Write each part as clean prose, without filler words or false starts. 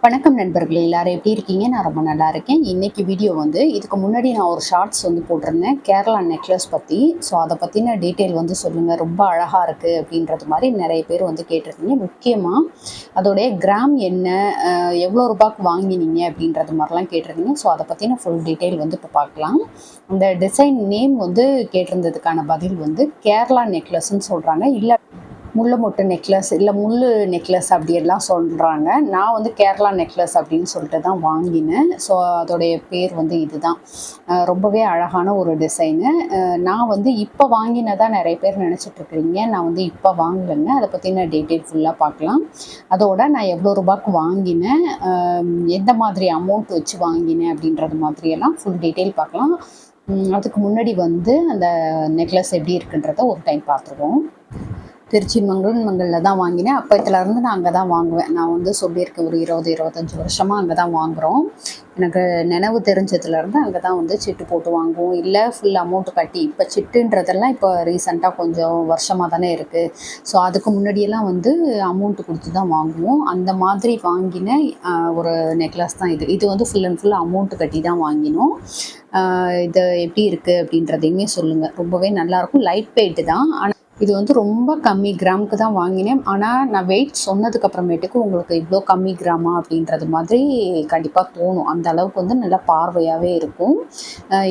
வணக்கம் நண்பர்களே, எல்லாரும் எப்படி இருக்கீங்க? நான் ரொம்ப நல்லா இருக்கேன். இன்னைக்கு வீடியோ வந்து இதுக்கு முன்னாடி நான் ஒரு ஷார்ட்ஸ் வந்து போட்டிருந்தேன் கேரளா நெக்லஸ் பற்றி. ஸோ அதை பற்றின டீட்டெயில் வந்து சொல்லுங்கள், ரொம்ப அழகாக இருக்குது அப்படின்றது மாதிரி நிறைய பேர் வந்து கேட்டிருக்கீங்க. முக்கியமாக அதோடைய கிராம் என்ன, எவ்வளோ ரூபாய்க்கு வாங்கினீங்க அப்படின்றது மாதிரிலாம் கேட்டிருந்தீங்க. ஸோ அதை பற்றின ஃபுல் டீட்டெயில் வந்து இப்போ பார்க்கலாம். அந்த டிசைன் நேம் வந்து கேட்டிருந்ததுக்கான பதில் வந்து கேரளா நெக்லஸ்ன்னு சொல்கிறாங்க, இல்லை முல்லை மொட்டு நெக்லஸ், இல்லை முள்ளு நெக்லஸ் அப்படியெல்லாம் சொல்கிறாங்க. நான் வந்து கேரளா நெக்லஸ் அப்படின்னு சொல்லிட்டு தான் வாங்கினேன். ஸோ அதோடைய பேர் வந்து இதுதான். ரொம்பவே அழகான ஒரு டிசைனு. நான் வந்து இப்போ வாங்கினதான் நிறைய பேர் நினச்சிட்ருக்குறீங்க. நான் வந்து இப்போ வாங்கலைங்க. அதை பற்றின டீட்டெயில் ஃபுல்லாக பார்க்கலாம். அதோட நான் எவ்வளோ ரூபாய்க்கு வாங்கினேன், எந்த மாதிரி அமௌண்ட் வச்சு வாங்கினேன் அப்படின்றது மாதிரியெல்லாம் ஃபுல் டீட்டெயில் பார்க்கலாம். அதுக்கு முன்னாடி வந்து அந்த நெக்லஸ் எப்படி இருக்குன்றத ஒரு டைம் பார்த்துருவோம். திருச்சி மங்களில் தான் வாங்கினேன். அப்போத்துலேருந்து நான் அங்கே தான் வாங்குவேன். நான் வந்து சொல்லியிருக்கேன், ஒரு 20-25 வருஷமாக அங்கே தான் வாங்குகிறோம். எனக்கு நினைவு தெரிஞ்சதுலேருந்து அங்கே தான் வந்து சிட்டு போட்டு வாங்குவோம், இல்லை ஃபுல் அமௌண்ட்டு கட்டி. இப்போ சிட்டுன்றதெல்லாம் இப்போ ரீசெண்டாக கொஞ்சம் வருஷமாக தானே இருக்குது. ஸோ அதுக்கு முன்னாடியெல்லாம் வந்து அமௌண்ட்டு கொடுத்து தான் வாங்குவோம். அந்த மாதிரி வாங்கின ஒரு நெக்லஸ் தான் இது. இது வந்து ஃபுல் அண்ட் ஃபுல் அமௌண்ட்டு கட்டி தான் வாங்கினோம். இது எப்படி இருக்குது அப்படின்றதையுமே சொல்லுங்கள். ரொம்பவே நல்லாயிருக்கும். லைட் வெயிட்டு தான். ஆனால் இது வந்து ரொம்ப கம்மி கிராமுக்கு தான் வாங்கினேன். ஆனால் நான் வெயிட் சொன்னதுக்கப்புறமேட்டுக்கு உங்களுக்கு இவ்வளோ கம்மி கிராமா அப்படின்றது மாதிரி கண்டிப்பாக தோணும். அந்த அளவுக்கு வந்து நல்லா பார்வையாகவே இருக்கும்.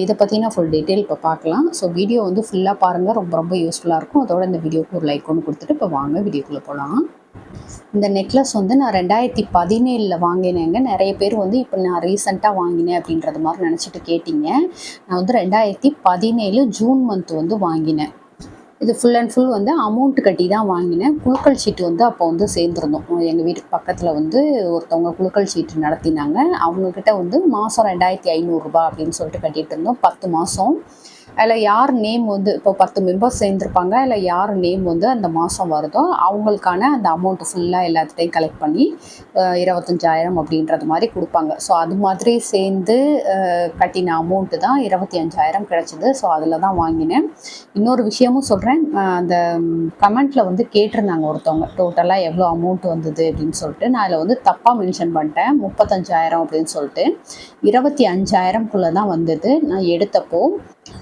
இதை பற்றின ஃபுல் டீட்டெயில் இப்போ பார்க்கலாம். ஸோ வீடியோ வந்து ஃபுல்லாக பாருங்கள், ரொம்ப ரொம்ப யூஸ்ஃபுல்லாக இருக்கும். அதோட இந்த வீடியோக்கு ஒரு லைக் ஒன்று கொடுத்துட்டு இப்போ வாங்க வீடியோக்குள்ளே போகலாம். இந்த நெக்லஸ் வந்து நான் 2017 வாங்கினேங்க. நிறைய பேர் வந்து இப்போ நான் ரீசெண்டாக வாங்கினேன் அப்படின்றது மாதிரி நினச்சிட்டு கேட்டிங்க. நான் வந்து 2017 ஜூன் மந்த் வந்து வாங்கினேன். இது ஃபுல் அண்ட் ஃபுல் வந்து அமௌண்ட்டு கட்டி தான் வாங்கினேன். குலுக்கல் சீட்டு வந்து அப்போ வந்து சேர்ந்துருந்தோம். எங்கள் வீட்டுக்கு பக்கத்தில் வந்து ஒருத்தவங்க குலுக்கல் சீட்டு நடத்தினாங்க. அவங்கக்கிட்ட வந்து மாதம் 2500 ரூபா அப்படின்னு சொல்லிட்டு கட்டிகிட்டு இருந்தோம், 10 மாதம். அதில் யார் நேம் வந்து இப்போ 10 மெம்பர்ஸ் சேர்ந்துருப்பாங்க. அதில் யார் நேம் வந்து அந்த மாதம் வருதோ அவங்களுக்கான அந்த அமௌண்ட்டு ஃபுல்லாக எல்லாத்துட்டையும் கலெக்ட் பண்ணி 25,000 அப்படின்றது மாதிரி கொடுப்பாங்க. ஸோ அது மாதிரி சேர்ந்து கட்டின அமௌண்ட்டு தான் 25,000 கிடச்சிது. ஸோ அதில் தான் வாங்கினேன். இன்னொரு விஷயமும் சொல்கிறேன், அந்த கமெண்ட்டில் வந்து கேட்டிருந்தாங்க ஒருத்தவங்க, டோட்டலாக எவ்வளோ அமௌண்ட் வந்தது அப்படின்னு சொல்லிட்டு. நான் அதில் வந்து தப்பாக மென்ஷன் பண்ணிட்டேன், 35,000 அப்படின்னு சொல்லிட்டு. 25,000க்குள்ளே தான் வந்தது. நான் எடுத்தப்போ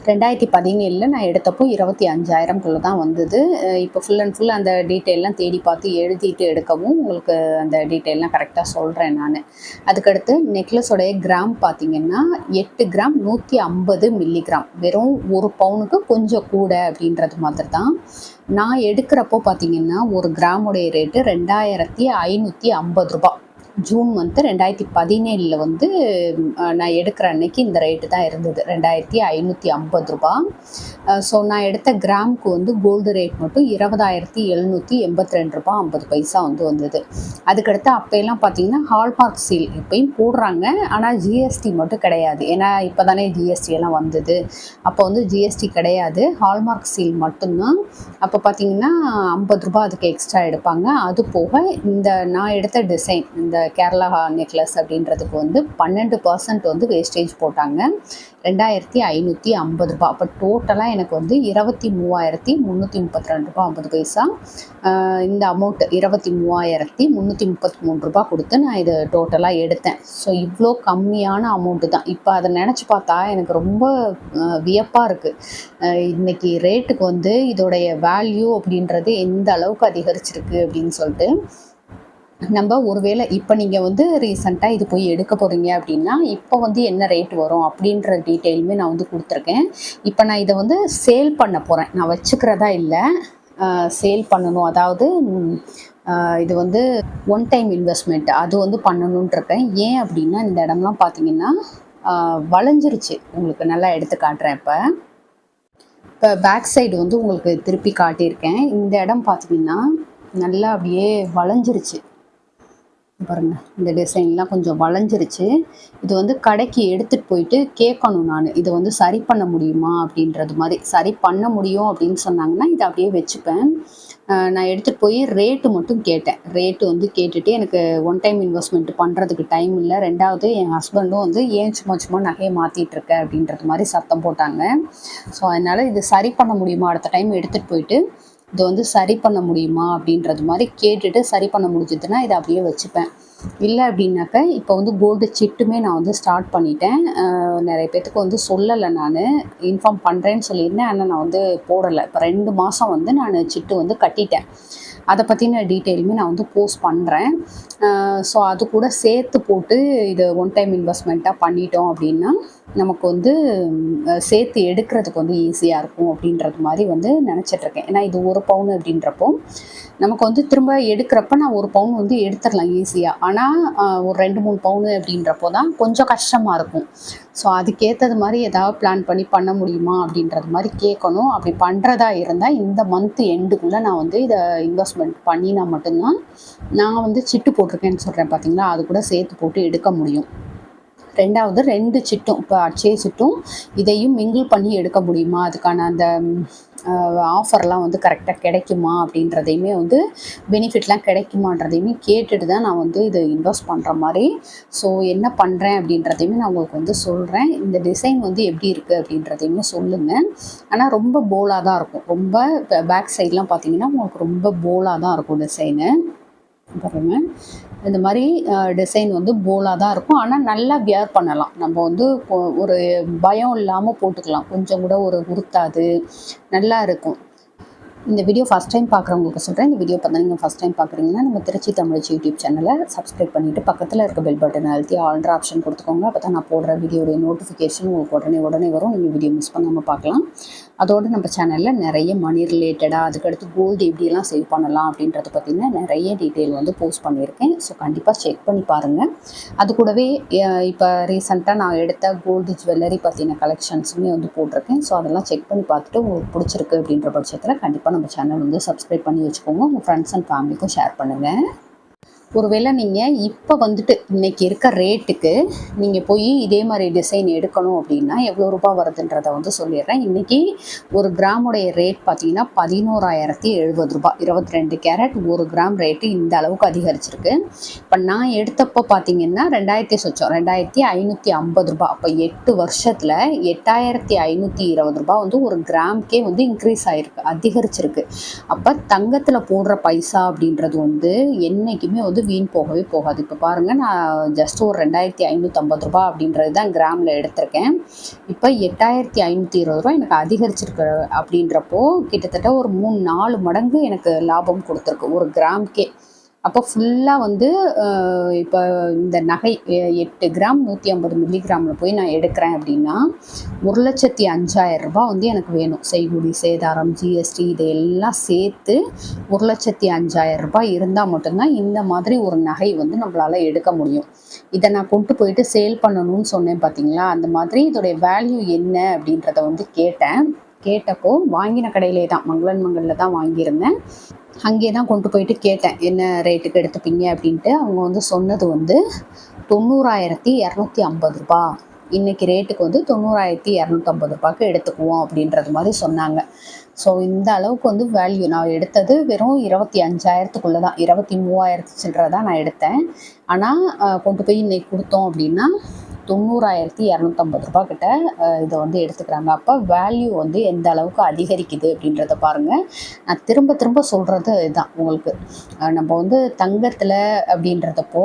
2017 நான் எடுத்தப்போ 25,000க்குள்ளே தான் வந்தது. இப்போ ஃபுல் அண்ட் ஃபுல் அந்த டீட்டெயிலெலாம் தேடி பார்த்து எழுதிட்டு எடுக்கவும் உங்களுக்கு அந்த டீட்டெயிலெலாம் கரெக்டாக சொல்கிறேன் நான். அதுக்கடுத்து நெக்லஸோடைய கிராம் பார்த்திங்கன்னா 8 கிராம் 150 மில்லிகிராம், வெறும் 1 பவுனுக்கு கொஞ்சம் கூட அப்படின்றது மாதிரி தான். நான் எடுக்கிறப்போ பார்த்திங்கன்னா ஒரு கிராமுடைய ரேட்டு 2,550 ரூபா. ஜூன் மந்த்து 2017 வந்து நான் எடுக்கிற அன்னைக்கு இந்த ரேட்டு தான் இருந்தது, 2,550 ரூபா. ஸோ நான் எடுத்த கிராமுக்கு வந்து கோல்டு ரேட் மட்டும் 20,782 ரூபா 50 பைசா வந்து வந்தது. அதுக்கடுத்து அப்போல்லாம் பார்த்திங்கன்னா ஹால்மார்க் சீல் இப்போயும் போடுறாங்க, ஆனால் ஜிஎஸ்டி மட்டும் கிடையாது. ஏன்னா இப்போ தானே ஜிஎஸ்டி எல்லாம் வந்தது. அப்போ வந்து ஜிஎஸ்டி கிடையாது, ஹால்மார்க் சீல் மட்டும்தான். அப்போ பார்த்திங்கன்னா 50 ரூபா அதுக்கு எக்ஸ்ட்ரா எடுப்பாங்க. அது போக இந்த நான் எடுத்த டிசைன், இந்த கேரளா நெக்லஸ் அப்படின்றதுக்கு வந்து 12% வந்து வேஸ்டேஜ் போட்டாங்க, 2,550 ரூபா. அப்போ டோட்டலாக எனக்கு வந்து 23,332 ரூபா 50 பைசா. இந்த அமௌண்ட் 23,333 ரூபா கொடுத்து நான் இது டோட்டலாக எடுத்தேன். ஸோ இவ்வளோ கம்மியான அமௌண்ட்டு தான். இப்போ அதை நினச்சி பார்த்தா எனக்கு ரொம்ப வியப்பாக இருக்குது. இன்றைக்கி ரேட்டுக்கு வந்து இதோடைய வேல்யூ அப்படின்றது எந்த அளவுக்கு அதிகரிச்சிருக்கு அப்படின்னு சொல்லிட்டு. நம்ம ஒருவேளை இப்போ நீங்கள் வந்து ரீசெண்டாக இது போய் எடுக்க போகிறீங்க அப்படின்னா இப்போ வந்து என்ன ரேட் வரும் அப்படின்ற டீட்டெயிலுமே நான் வந்து கொடுத்துருக்கேன். இப்போ நான் இதை வந்து சேல் பண்ண போகிறேன், நான் வச்சுக்கிறதா இல்லை, சேல் பண்ணணும். அதாவது இது வந்து ஒன் டைம் இன்வெஸ்ட்மெண்ட் அது வந்து பண்ணணுன்ட்ருக்கேன். ஏன் அப்படின்னா இந்த இடம்லாம் பார்த்திங்கன்னா வளைஞ்சிருச்சு. உங்களுக்கு நல்லா எடுத்து காட்டுறேன். இப்போ பேக் சைடு வந்து உங்களுக்கு திருப்பி காட்டியிருக்கேன். இந்த இடம் பார்த்திங்கன்னா நல்லா அப்படியே வளைஞ்சிருச்சு பாருங்கள். இந்த டிசைன்லாம் கொஞ்சம் வளைஞ்சிருச்சு. இது வந்து கடைக்கு எடுத்துகிட்டு போயிட்டு கேட்கணும் நான், இதை வந்து சரி பண்ண முடியுமா அப்படின்றது மாதிரி. சரி பண்ண முடியும் அப்படின்னு சொன்னாங்கன்னா இதை அப்படியே வச்சுப்பேன். நான் எடுத்துகிட்டு போய் ரேட்டு மட்டும் கேட்டேன். ரேட்டு வந்து கேட்டுட்டு எனக்கு ஒன் டைம் இன்வெஸ்ட்மெண்ட் பண்ணுறதுக்கு டைம் இல்லை. ரெண்டாவது என் ஹஸ்பண்டும் வந்து ஏன் சும்மா நகையை மாற்றிட்டு இருக்க அப்படின்றது மாதிரி சத்தம் போட்டாங்க. ஸோ அதனால் இது சரி பண்ண முடியுமா, அடுத்த டைம் எடுத்துகிட்டு போயிட்டு இதை வந்து சரி பண்ண முடியுமா அப்படின்றது மாதிரி கேட்டுட்டு சரி பண்ண முடிஞ்சதுன்னா இதை அப்படியே வச்சுப்பேன். இல்லை அப்படின்னாக்க இப்போ வந்து கோல்டு சிட்டுமே நான் வந்து ஸ்டார்ட் பண்ணிட்டேன். நிறைய பேத்துக்கு வந்து சொல்லலை, நான் இன்ஃபார்ம் பண்ணுறேன்னு சொல்லியிருந்தேன். ஆனால் நான் வந்து போடலை. இப்போ 2 மாதம் வந்து நான் சிட்டு வந்து கட்டிட்டேன். அதை பற்றின டீட்டெயிலுமே நான் வந்து போஸ்ட் பண்ணுறேன். ஸோ அது கூட சேர்த்து போட்டு இது ஒன் டைம் இன்வெஸ்ட்மெண்ட்டாக பண்ணிட்டோம் அப்படின்னா நமக்கு வந்து சேர்த்து எடுக்கிறதுக்கு வந்து ஈஸியாக இருக்கும் அப்படின்றது மாதிரி வந்து நினச்சிட்ருக்கேன். ஏன்னா இது 1 பவுன் அப்படின்றப்போ நமக்கு வந்து திரும்ப எடுக்கிறப்ப நான் 1 பவுன் வந்து எடுத்துடலாம் ஈஸியாக. ஆனால் ஒரு 2-3 பவுன் அப்படின்றப்போ தான் கொஞ்சம் கஷ்டமாக இருக்கும். ஸோ அதுக்கேற்றது மாதிரி ஏதாவது பிளான் பண்ணி பண்ண முடியுமா அப்படின்றது மாதிரி கேட்கணும். அப்படி பண்ணுறதா இருந்தால் இந்த மந்த் எண்டுக்குள்ளே நான் வந்து இதை இன்வெஸ்ட்மெண்ட் பண்ணினா மட்டும்தான் நான் வந்து சிட்டு போட்டிருக்கேன்னு சொல்கிறேன் பார்த்தீங்களா, அது கூட சேர்த்து போட்டு எடுக்க முடியும். 2வது 2 சிட்டும் இப்போ அட்சய சிட்டும் இதையும் மிங்கிள் பண்ணி எடுக்க முடியுமா, அதுக்கான அந்த ஆஃபர்லாம் வந்து கரெக்டாக கிடைக்குமா அப்படின்றதையுமே வந்து பெனிஃபிட்லாம் கிடைக்குமான்றதையுமே கேட்டுட்டு தான் நான் வந்து இதை இன்வெஸ்ட் பண்ணுற மாதிரி. ஸோ என்ன பண்ணுறேன் அப்படின்றதையுமே நான் உங்களுக்கு வந்து சொல்கிறேன். இந்த டிசைன் வந்து எப்படி இருக்குது அப்படின்றதையுமே சொல்லுங்கள். ஆனால் ரொம்ப போலாக தான் இருக்கும். ரொம்ப பேக் சைட்லாம் பார்த்தீங்கன்னா உங்களுக்கு ரொம்ப போலாக தான் இருக்கும் டிசைனு. பாருங்க, இந்த மாதிரி டிசைன் வந்து போலாக தான் இருக்கும். ஆனால் நல்லா வியர் பண்ணலாம். நம்ம வந்து ஒரு பயம் இல்லாமல் போட்டுக்கலாம். கொஞ்சம் கூட ஒரு உறுத்தாது, நல்லா இருக்கும். இந்த வீடியோ ஃபஸ்ட் டைம் பார்க்குறவங்களுக்கு சொல்கிறேன். இந்த வீடியோ பார்த்தா நீங்கள் ஃபஸ்ட் டைம் பார்க்குறீங்கன்னா நம்ம திருச்சி தமிழச்சி யூடியூப் சேனலை சப்ஸ்கிரைப் பண்ணிவிட்டு பக்கத்தில் இருக்க பெல் பட்டன் அழுத்தி ஆல்ட்ரு ஆப்ஷன் கொடுத்துக்கோங்க. அப்போ தான் நான் போடுற வீடியோடைய நோட்டிஃபிகேஷன் உங்களுக்கு உடனே வரும். நீங்கள் வீடியோ மிஸ் பண்ணாமல் பார்க்கலாம். அதோடு நம்ம சேனலில் நிறைய மணி ரிலேட்டடாக, அதுக்கடுத்து கோல்டு எப்படியெல்லாம் சேவ் பண்ணலாம் அப்படின்றத பற்றின நிறைய டீட்டெயில் வந்து போஸ்ட் பண்ணியிருக்கேன். ஸோ கண்டிப்பாக செக் பண்ணி பாருங்கள். அது கூடவே இப்போ ரீசெண்டாக நான் எடுத்த கோல்டு ஜுவல்லரி பற்றின கலெக்ஷன்ஸுமே வந்து போட்டிருக்கேன். ஸோ அதெல்லாம் செக் பண்ணி பார்த்துட்டு உங்களுக்கு பிடிச்சிருக்கு அப்படின்ற பட்சத்தில் கண்டிப்பாக நம்ம சேனல் வந்து சப்ஸ்கிரைப் பண்ணி வச்சுக்கோங்க. உங்கள் ஃப்ரெண்ட்ஸ் அண்ட் ஃபேமிலிக்கும் ஷேர் பண்ணுங்கள். ஒருவேளை நீங்கள் இப்போ வந்துட்டு இன்றைக்கி இருக்க ரேட்டுக்கு நீங்கள் போய் இதே மாதிரி டிசைன் எடுக்கணும் அப்படின்னா எவ்வளோ ரூபா வருதுன்றதை வந்து சொல்லிடுறேன். இன்றைக்கி ஒரு கிராமுடைய ரேட் பார்த்தீங்கன்னா 11,070 ரூபா. 22 கேரட் 1 கிராம் ரேட்டு இந்த அளவுக்கு அதிகரிச்சிருக்கு. இப்போ நான் எடுத்தப்போ பார்த்தீங்கன்னா 2,550 ரூபா. அப்போ 8 வருஷத்தில் 8,520 ரூபா வந்து ஒரு கிராமுக்கே வந்து இன்க்ரீஸ் ஆகிருக்கு, அதிகரிச்சிருக்கு. அப்போ தங்கத்தில் போடுற பைசா அப்படின்றது வந்து என்றைக்குமே வந்து வீண் போகவே போகாது. இப்போ பாருங்கள், நான் ஜஸ்ட் ஒரு 2,550 ரூபா அப்படின்றது தான் கிராமில் எடுத்திருக்கேன். இப்போ 8,520 ரூபா எனக்கு அதிகரிச்சிருக்கு. அப்படின்றப்போ கிட்டத்தட்ட ஒரு 3-4 மடங்கு எனக்கு லாபம் கொடுத்துருக்கு ஒரு கிராமுக்கே. அப்போ ஃபுல்லாக வந்து இப்போ இந்த நகை 8 கிராம் 150 மில்லிகிராமில் போய் நான் எடுக்கிறேன் அப்படின்னா 1,05,000 ரூபா வந்து எனக்கு வேணும். செய்கூலி சேதாரம் ஜிஎஸ்டி இதையெல்லாம் சேர்த்து 1,05,000 ரூபாய் இருந்தால் மட்டும்தான் இந்த மாதிரி ஒரு நகை வந்து நம்மளால் எடுக்க முடியும். இதை நான் கொண்டு போயிட்டு சேல் பண்ணணும்னு சொன்னேன் பார்த்தீங்களா, அந்த மாதிரி இதோடைய வேல்யூ என்ன அப்படின்றத வந்து கேட்டப்போ வாங்கின கடையிலே தான் மங்களில் தான் வாங்கியிருந்தேன். அங்கே தான் கொண்டு போயிட்டு கேட்டேன், என்ன ரேட்டுக்கு எடுத்துப்பீங்க அப்படின்ட்டு. அவங்க வந்து சொன்னது வந்து 90,250 ரூபா. இன்றைக்கி ரேட்டுக்கு வந்து 90,250 ரூபாய்க்கு எடுத்துக்குவோம் அப்படின்றது மாதிரி சொன்னாங்க. ஸோ இந்த அளவுக்கு வந்து வேல்யூ. நான் எடுத்தது வெறும் 25,000க்குள்ளே தான், 23,000 சில்லரை தான் நான் எடுத்தேன். ஆனால் கொண்டு போய் இன்றைக்கி கொடுத்தோம் அப்படின்னா 90,250 ரூபா கிட்ட இதை வந்து எடுத்துக்கிறாங்க. அப்போ வேல்யூ வந்து எந்த அளவுக்கு அதிகரிக்குது அப்படின்றத பாருங்கள். நான் திரும்ப சொல்கிறது இதுதான் உங்களுக்கு. நம்ம வந்து தங்கத்தில் அப்படின்றதப்போ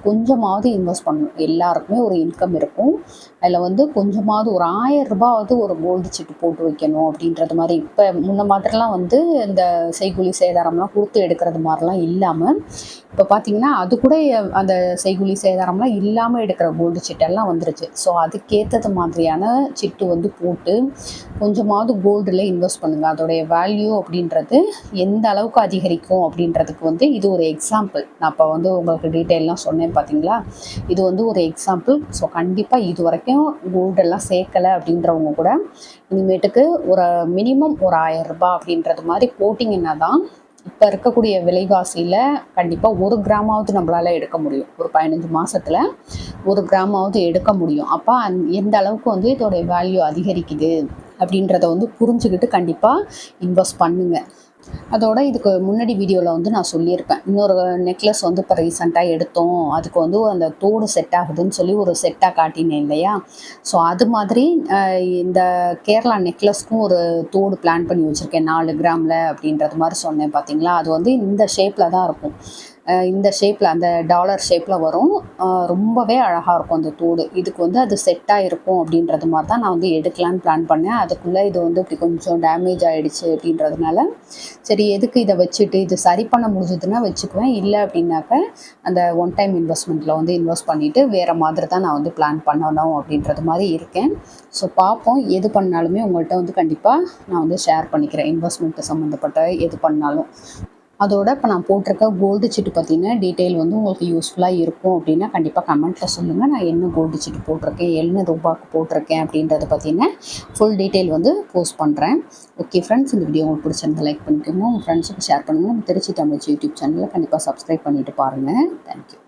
கொஞ்சமாவது இன்வெஸ்ட் பண்ணணும். எல்லாருக்குமே ஒரு இன்கம் இருக்கும். அதில் வந்து கொஞ்சமாவது ஒரு 1,000 ரூபாவது ஒரு கோல்டு சீட்டு போட்டு வைக்கணும் அப்படின்றது மாதிரி. இப்போ முன்ன மாதிரிலாம் வந்து இந்த செய்கூலி சேதாரம்லாம் கொடுத்து எடுக்கிறது மாதிரிலாம் இல்லாமல் இப்போ பார்த்தீங்கன்னா அது கூட அந்த செய்கூலி சேதாரம்லாம் இல்லாமல் எடுக்கிற கோல்டு சீட்டெல்லாம் வந்துருச்சு. ஸோ அதுக்கேற்றது மாதிரியான சிட்டு வந்து போட்டு கொஞ்சமாவது கோல்டில் இன்வெஸ்ட் பண்ணுங்கள். அதோடைய வேல்யூ அப்படின்றது எந்த அளவுக்கு அதிகரிக்கும் அப்படின்றதுக்கு வந்து இது ஒரு எக்ஸாம்பிள். நான் இப்போ வந்து உங்களுக்கு டீட்டெயிலாம் சொன்னேன் பார்த்தீங்களா, இது வந்து ஒரு எக்ஸாம்பிள். ஸோ கண்டிப்பாக இது வரைக்கும் கோல்டெல்லாம் சேர்க்கலை அப்படின்றவங்க கூட இனிமேட்டுக்கு ஒரு மினிமம் ஒரு 1,000 ரூபாய் அப்படின்றது மாதிரி போட்டிங்கன்னா தான் இப்போ இருக்கக்கூடிய விலைவாசியில் கண்டிப்பாக 1 கிராமாவது நம்மளால் எடுக்க முடியும். ஒரு 15 மாதத்தில் 1 கிராமாவது எடுக்க முடியும். அப்போ எந்த அளவுக்கு வந்து இதோடைய வேல்யூ அதிகரிக்குது அப்படின்றத வந்து புரிஞ்சுக்கிட்டு கண்டிப்பாக இன்வெஸ்ட் பண்ணுங்கள். அதோட இதுக்கு முன்னாடி வீடியோவில் வந்து நான் சொல்லியிருப்பேன், இன்னொரு நெக்லஸ் வந்து இப்போ ரீசெண்டாக எடுத்தோம், அதுக்கு வந்து அந்த தோடு செட் ஆகுதுன்னு சொல்லி ஒரு செட்டாக காட்டினேன் இல்லையா. ஸோ அது மாதிரி இந்த கேரளா நெக்லஸ்க்கும் ஒரு தோடு பிளான் பண்ணி வச்சுருக்கேன் 4 கிராமில் அப்படின்றது மாதிரி சொன்னேன் பார்த்தீங்களா. அது வந்து இந்த ஷேப்பில் தான் இருக்கும். இந்த ஷேப்பில் அந்த டாலர் ஷேப்பில் வரும். ரொம்பவே அழகாக இருக்கும் அந்த தோடு. இதுக்கு வந்து அது செட்டாக இருக்கும் அப்படின்றது மாதிரி தான் நான் வந்து எடுக்கலான்னு பிளான் பண்ணேன். அதுக்குள்ளே இது வந்து இப்படி கொஞ்சம் டேமேஜ் ஆகிடுச்சு அப்படின்றதுனால சரி எதுக்கு இதை வச்சுட்டு இது சரி பண்ண முடிஞ்சதுன்னா வச்சுக்குவேன். இல்லை அப்படின்னாக்க அந்த ஒன் டைம் இன்வெஸ்ட்மெண்ட்டில் வந்து இன்வெஸ்ட் பண்ணிவிட்டு வேறு மாதிரி தான் நான் வந்து பிளான் பண்ணணும் அப்படின்றது மாதிரி இருக்கேன். ஸோ பார்ப்போம். எது பண்ணாலுமே உங்கள்கிட்ட வந்து கண்டிப்பாக நான் வந்து ஷேர் பண்ணிக்கிறேன். இன்வெஸ்ட்மெண்ட்டு சம்மந்தப்பட்ட எது பண்ணாலும். அதோட இப்போ நான் போட்டிருக்க கோல்டு சீட்டு பற்றின டீட்டெயில் வந்து உங்களுக்கு யூஸ்ஃபுல்லாக இருக்கும் அப்படின்னா கண்டிப்பாக கமெண்ட்டில் சொல்லுங்கள். நான் என்ன கோல்டு சீட்டு போட்டிருக்கேன், என்ன ரூபாய்க்கு போட்டிருக்கேன் அப்படின்றத பற்றின ஃபுல் டீட்டெயில் வந்து போஸ்ட் பண்ணுறேன். ஓகே ஃப்ரெண்ட்ஸ், இந்த வீடியோ உங்களுக்கு பிடிச்சிருந்தா லைக் பண்ணிக்கோங்க, உங்கள் ஃப்ரெண்ட்ஸுக்கு ஷேர் பண்ணுங்கள். நம்ம திருச்சி தமிழ் யூடியூப் சேனலில் கண்டிப்பாக சப்ஸ்கிரைப் பண்ணிவிட்டு பாருங்கள். தேங்க்யூ.